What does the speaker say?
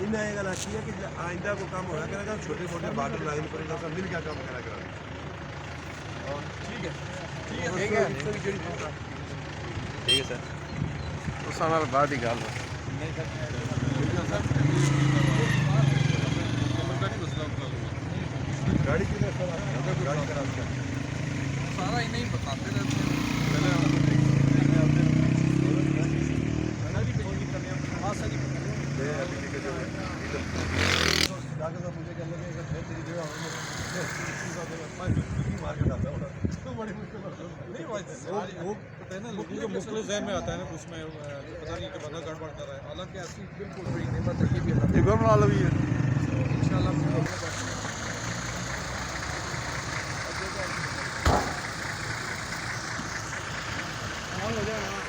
इन्हें ये गल आखी है कि आइंदा को काम होया करेगा छोटे मोटे बॉर्डर लाइन पर इधर सब मिल के काम करा करा। ठीक है ठीक है ठीक है सर तो साल बाद ही गल गाड़ी की गाड़ी करा सारा इन्हें ही बताते रहते हैं। हाँ सर मुझे कहने लगे अगर फिर तेरी जगह मार के डालता हूँ तो बड़ी मुश्किल नहीं वो पता है ना लोगों को मुख्तलिफ जहन में आता है ना उसमें पता नहीं कि बंदा गड़बड़ कर रहा है हालांकि ऐसी बिल्कुल कोई नेमत है भी अल्लाह ये बना लो भी है इंशाल्लाह हो जाएगा